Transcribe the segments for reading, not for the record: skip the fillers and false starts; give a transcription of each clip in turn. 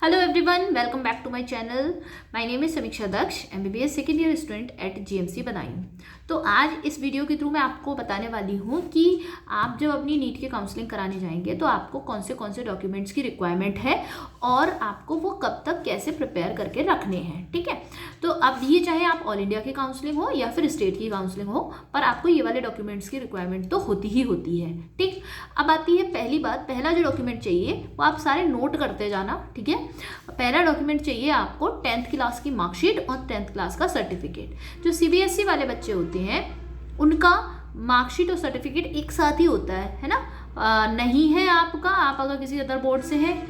Hello everyone, welcome back to my channel. My name is Samiksha Daksh, MBBS second year student at GMC Badaun. तो आज इस video के through मैं आपको बताने वाली हूँ कि आप जब अपनी नीट की काउंसलिंग कराने जाएंगे तो आपको कौन से डॉक्यूमेंट्स की रिक्वायरमेंट है और आपको वो कब तक कैसे प्रिपेयर करके रखने हैं। ठीक है, तो अब ये चाहे आप ऑल इंडिया की काउंसलिंग हो या फिर स्टेट की काउंसलिंग हो, पर आपको ये वाले डॉक्यूमेंट्स की रिक्वायरमेंट तो होती ही होती है। ठीक, अब आती है पहली बात। पहला जो डॉक्यूमेंट चाहिए वो आप सारे नोट करते जाना। ठीक है, पहला डॉक्यूमेंट चाहिए आपको 10th क्लास की मार्कशीट और 10th क्लास का सर्टिफिकेट। जो सीबीएसई वाले बच्चे होते हैं उनका मार्कशीट और सर्टिफिकेट एक साथ ही होता है ना। नहीं है आपका, आप अगर किसी अदर बोर्ड से है,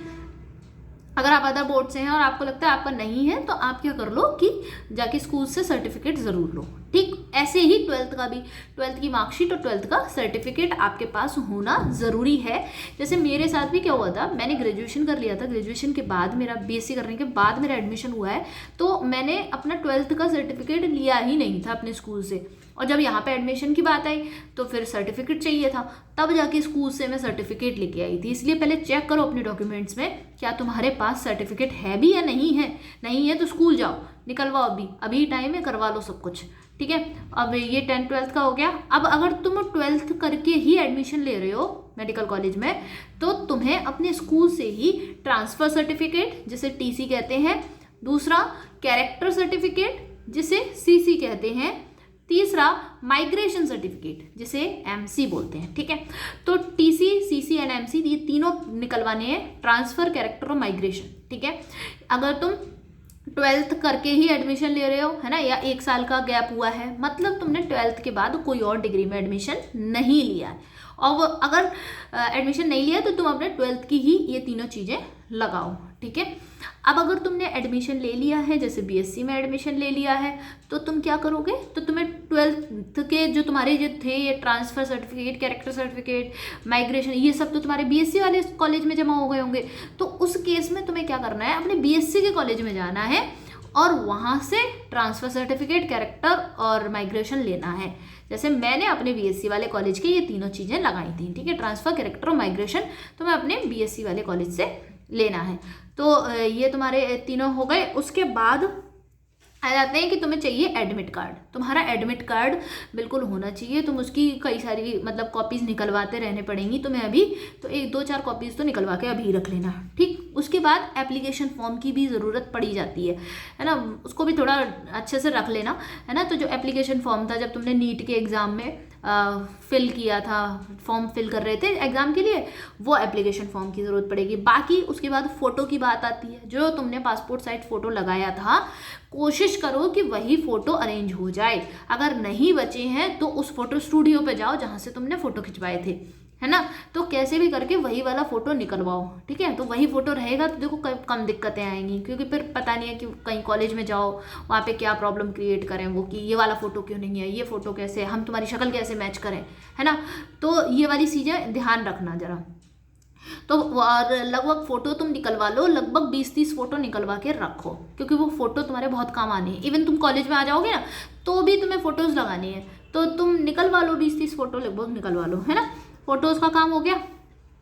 अगर आप अदर बोर्ड से हैं और आपको लगता है आपका नहीं है तो आप क्या कर लो कि जाके स्कूल से सर्टिफिकेट ज़रूर लो। ठीक, ऐसे ही 12th का भी, 12th की मार्कशीट और 12th का सर्टिफिकेट आपके पास होना ज़रूरी है। जैसे मेरे साथ भी क्या हुआ था, मैंने ग्रेजुएशन कर लिया था, ग्रेजुएशन के बाद मेरा बीएससी करने के बाद मेरा एडमिशन हुआ है, तो मैंने अपना 12th का सर्टिफिकेट लिया ही नहीं था अपने स्कूल से। और जब यहाँ पे एडमिशन की बात आई तो फिर सर्टिफिकेट चाहिए था, तब जाके स्कूल से मैं सर्टिफिकेट लेके आई थी। इसलिए पहले चेक करो अपने डॉक्यूमेंट्स में क्या तुम्हारे पास सर्टिफिकेट है भी या नहीं है। नहीं है तो स्कूल जाओ, निकलवाओ, अभी टाइम है, करवा लो सब कुछ। ठीक है, अब ये 10th 12th का हो गया। अब अगर तुम 12th करके ही एडमिशन ले रहे हो मेडिकल कॉलेज में तो तुम्हें अपने स्कूल से ही ट्रांसफ़र सर्टिफिकेट जिसे टीसी कहते हैं, दूसरा कैरेक्टर सर्टिफिकेट जिसे सीसी कहते हैं, तीसरा माइग्रेशन सर्टिफिकेट जिसे एमसी बोलते हैं। ठीक है, तो टीसी, सीसी एंड एमसी ये तीनों निकलवाने हैं, ट्रांसफ़र, कैरेक्टर और माइग्रेशन। ठीक है, अगर तुम 12th करके ही एडमिशन ले रहे हो है ना, या 1 साल का गैप हुआ है, मतलब तुमने 12th के बाद कोई और डिग्री में एडमिशन नहीं लिया है, और अगर एडमिशन नहीं लिया तो तुम अपने 12th की ही ये तीनों चीज़ें लगाओ। ठीक है, अब अगर तुमने एडमिशन ले लिया है, जैसे बीएससी में एडमिशन ले लिया है, तो तुम क्या करोगे, तो तुम्हें 12th के जो तुम्हारे जो थे ये transfer certificate, character certificate, migration, ये सब तो तुम्हारे बीएससी वाले कॉलेज में जमा हो गए होंगे। तो उस केस में तुम्हें क्या करना है, अपने बीएससी के कॉलेज में जाना है और वहाँ से ट्रांसफ़र सर्टिफिकेट, कैरेक्टर और माइग्रेशन लेना है। जैसे मैंने अपने बीएससी वाले कॉलेज के ये तीनों चीज़ें लगाई थी। ठीक है, ट्रांसफ़र, कैरेक्टर और माइग्रेशन तो मैं अपने बीएससी वाले कॉलेज से लेना है। तो ये तुम्हारे तीनों हो गए। उसके बाद आ जाते हैं कि तुम्हें चाहिए एडमिट कार्ड। तुम्हारा एडमिट कार्ड बिल्कुल होना चाहिए। तुम उसकी कई सारी मतलब कॉपीज़ निकलवाते रहने पड़ेंगी तुम्हें अभी, तो 1-2-4 कॉपीज़ तो निकलवा के अभी रख लेना। ठीक, उसके बाद एप्लीकेशन फॉर्म की भी ज़रूरत पड़ी जाती है ना, उसको भी थोड़ा अच्छे से रख लेना है ना। तो जो एप्लीकेशन फॉर्म था जब तुमने नीट के एग्ज़ाम में फिल किया था, फॉर्म फिल कर रहे थे एग्ज़ाम के लिए, वो एप्लीकेशन फॉर्म की ज़रूरत पड़ेगी। बाकी उसके बाद फ़ोटो की बात आती है। जो तुमने पासपोर्ट साइज फ़ोटो लगाया था, कोशिश करो कि वही फ़ोटो अरेंज हो जाए। अगर नहीं बचे हैं तो उस फोटो स्टूडियो पे जाओ जहाँ से तुमने फ़ोटो खिंचवाए थे, है ना, तो कैसे भी करके वही वाला फ़ोटो निकलवाओ। ठीक है, तो वही फ़ोटो रहेगा तो देखो कम दिक्कतें आएंगी, क्योंकि फिर पता नहीं है कि कहीं कॉलेज में जाओ वहाँ पे क्या प्रॉब्लम क्रिएट करें वो, कि ये वाला फ़ोटो क्यों नहीं है, ये फ़ोटो कैसे, हम तुम्हारी शक्ल कैसे मैच करें, है ना। तो ये वाली चीज़ें ध्यान रखना ज़रा। तो और लगभग फ़ोटो तुम निकलवा लो, लगभग 20-30 फ़ोटो निकलवा के रखो, क्योंकि वो फ़ोटो तुम्हारे बहुत काम आने हैं। इवन तुम कॉलेज में आ जाओगे ना तो भी तुम्हें फ़ोटोज़ लगानी है, तो तुम निकलवा लो, 20-30 फ़ोटो लगभग निकलवा लो, है ना। फ़ोटोज़ का काम हो गया।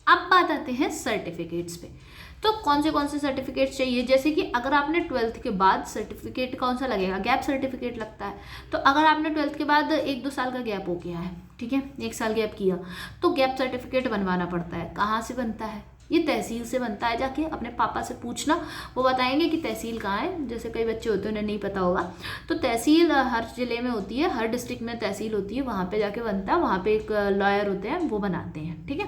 अब बात आते हैं सर्टिफिकेट्स पे। तो कौन से सर्टिफिकेट्स चाहिए, जैसे कि अगर आपने 12th के बाद सर्टिफिकेट कौन सा लगेगा, गैप सर्टिफिकेट लगता है। तो अगर आपने 12th के बाद 1-2 साल का गैप हो गया है, ठीक है, 1 साल गैप किया, तो गैप सर्टिफिकेट बनवाना पड़ता है। कहाँ से बनता है, ये तहसील से बनता है। जाके अपने पापा से पूछना, वो बताएंगे कि तहसील कहाँ है। जैसे कई बच्चे होते हैं उन्हें नहीं पता होगा, तो तहसील हर ज़िले में होती है, हर डिस्ट्रिक्ट में तहसील होती है, वहाँ पे जाके बनता है। वहाँ पे एक लॉयर होते हैं, वो बनाते हैं। ठीक है,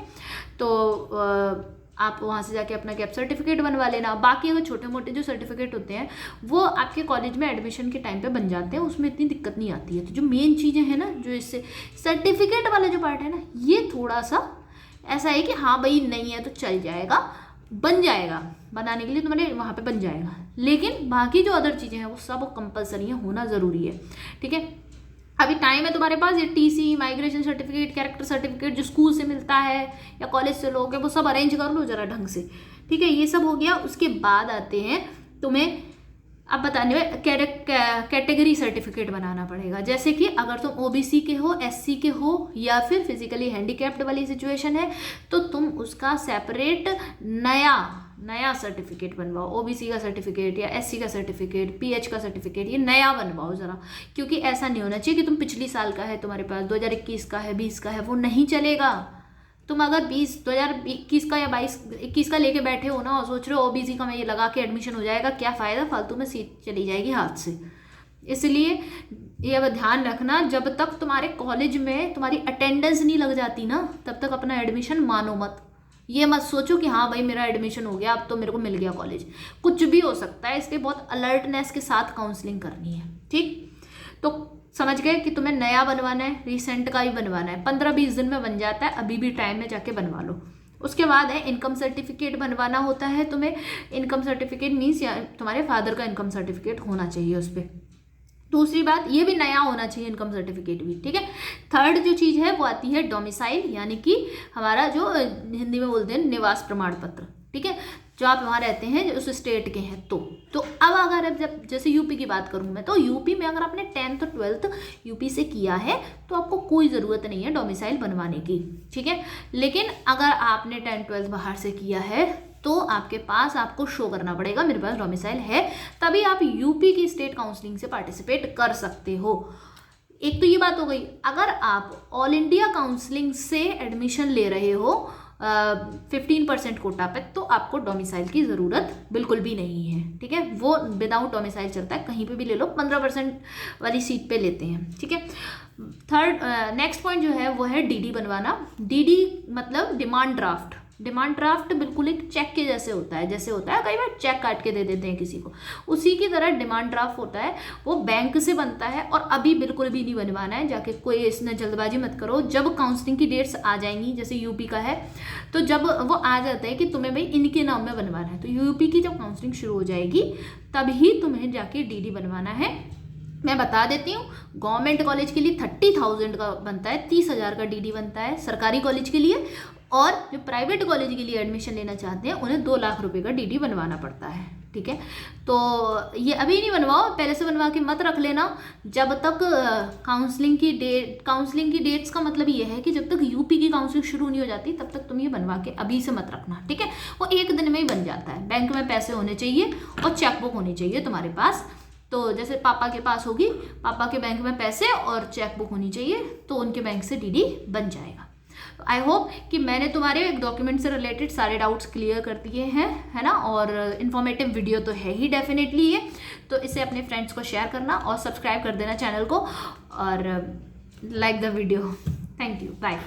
तो आप वहाँ से जाके अपना गैप सर्टिफिकेट बनवा लेना। बाकी अगर छोटे मोटे जो सर्टिफिकेट होते हैं वो आपके कॉलेज में एडमिशन के टाइम पे बन जाते हैं, उसमें इतनी दिक्कत नहीं आती है। तो जो मेन चीज़ें हैं ना, जो इससे सर्टिफिकेट वाला जो पार्ट है ना, ये थोड़ा सा ऐसा है कि हाँ भाई नहीं है तो चल जाएगा, बन जाएगा, बनाने के लिए तुम्हारे वहाँ पे बन जाएगा। लेकिन बाकी जो अदर चीज़ें हैं वो सब कंपलसरी है, होना ज़रूरी है। ठीक है, अभी टाइम है तुम्हारे पास। ये TC, migration certificate, character certificate जो स्कूल से मिलता है या कॉलेज से लोगे, वो सब अरेंज कर लो जरा ढंग से। ठीक है, ये सब हो गया। उसके बाद आते हैं तुम्हें अब बताने में कैटेगरी सर्टिफिकेट बनाना पड़ेगा। जैसे कि अगर तुम ओबीसी के हो, एससी के हो, या फिर फिजिकली हैंडीकैप्ड वाली सिचुएशन है, तो तुम उसका सेपरेट नया नया सर्टिफिकेट बनवाओ, ओबीसी का सर्टिफिकेट या एससी का सर्टिफिकेट, पीएच का सर्टिफिकेट, ये नया बनवाओ ज़रा। क्योंकि ऐसा नहीं होना चाहिए कि तुम पिछली साल का है तुम्हारे पास, 2021 का है, 20 का है, वो नहीं चलेगा। तुम अगर 2021 का या 21 का लेके बैठे हो ना और सोच रहे हो ओबीसी का मैं ये लगा के एडमिशन हो जाएगा, क्या फ़ायदा, फालतू में सीट चली जाएगी हाथ से। इसलिए ये अब ध्यान रखना, जब तक तुम्हारे कॉलेज में तुम्हारी अटेंडेंस नहीं लग जाती ना, तब तक अपना एडमिशन मानो मत। ये मत सोचो कि हाँ भाई मेरा एडमिशन हो गया, अब तो मेरे को मिल गया कॉलेज, कुछ भी हो सकता है। इसलिए बहुत अलर्टनेस के साथ काउंसलिंग करनी है, ठीक। तो समझ गए कि तुम्हें नया बनवाना है, रिसेंट का ही बनवाना है, 15-20 दिन में बन जाता है, अभी भी टाइम में जाके बनवा लो। उसके बाद है इनकम सर्टिफिकेट बनवाना होता है तुम्हें। इनकम सर्टिफिकेट मीन्स या तुम्हारे फादर का इनकम सर्टिफिकेट होना चाहिए उस पर। दूसरी बात, ये भी नया होना चाहिए इनकम सर्टिफिकेट भी, ठीक है। थर्ड जो चीज़ है वो आती है डोमिसाइल, यानी कि हमारा जो हिंदी में बोलते हैं निवास प्रमाण पत्र, ठीक है, जो आप वहाँ रहते हैं, जो उस स्टेट के हैं। तो अब अगर अब जब जैसे यूपी की बात करूँ मैं, तो यूपी में अगर आपने 10th और 12th यूपी से किया है तो आपको कोई ज़रूरत नहीं है डोमिसाइल बनवाने की, ठीक है। लेकिन अगर आपने 10th 12th बाहर से किया है तो आपके पास आपको शो करना पड़ेगा मेरे पास डोमिसाइल है, तभी आप यूपी की स्टेट काउंसलिंग से पार्टिसिपेट कर सकते हो। एक तो ये बात हो गई। अगर आप ऑल इंडिया काउंसलिंग से एडमिशन ले रहे हो 15% कोटा पे, तो आपको डोमिसाइल की ज़रूरत बिल्कुल भी नहीं है, ठीक है। वो विदाउट डोमिसाइल चलता है, कहीं पे भी ले लो, 15% वाली सीट पे लेते हैं, ठीक है। थर्ड नेक्स्ट पॉइंट जो है वो है डीडी बनवाना। डीडी मतलब डिमांड ड्राफ्ट। डिमांड ड्राफ्ट बिल्कुल एक चेक के जैसे होता है, जैसे होता है कई बार चेक काट के दे देते हैं किसी को, उसी की तरह डिमांड ड्राफ्ट होता है। वो बैंक से बनता है और अभी बिल्कुल भी नहीं बनवाना है, जाके कोई इसमें जल्दबाजी मत करो। जब काउंसलिंग की डेट्स आ जाएंगी, जैसे यूपी का है, तो जब वो आ जाता है कि तुम्हें भाई इनके नाम में बनवाना है, तो यूपी की जब काउंसलिंग शुरू हो जाएगी तभी तुम्हें जाके डीडी बनवाना है। मैं बता देती हूँ, गवर्नमेंट कॉलेज के लिए 30,000 का बनता है, 30,000 का डीडी बनता है सरकारी कॉलेज के लिए, और जो प्राइवेट कॉलेज के लिए एडमिशन लेना चाहते हैं उन्हें 2 लाख रुपए का डीडी बनवाना पड़ता है, ठीक है। तो ये अभी नहीं बनवाओ, पहले से बनवा के मत रख लेना। जब तक काउंसलिंग की डेट्स का मतलब ये है कि जब तक यूपी की काउंसलिंग शुरू नहीं हो जाती तब तक तुम ये बनवा के अभी से मत रखना, ठीक है। वो एक दिन में ही बन जाता है। बैंक में पैसे होने चाहिए और चेकबुक होनी चाहिए तुम्हारे पास। तो जैसे पापा के पास होगी, पापा के बैंक में पैसे और चेकबुक होनी चाहिए, तो उनके बैंक से डीडी बन जाएगा। आई होप कि मैंने तुम्हारे डॉक्यूमेंट से रिलेटेड सारे डाउट्स क्लियर कर दिए हैं, है ना। और इन्फॉर्मेटिव वीडियो तो है ही डेफिनेटली ये, तो इसे अपने फ्रेंड्स को शेयर करना और सब्सक्राइब कर देना चैनल को और like the video. Thank you, bye.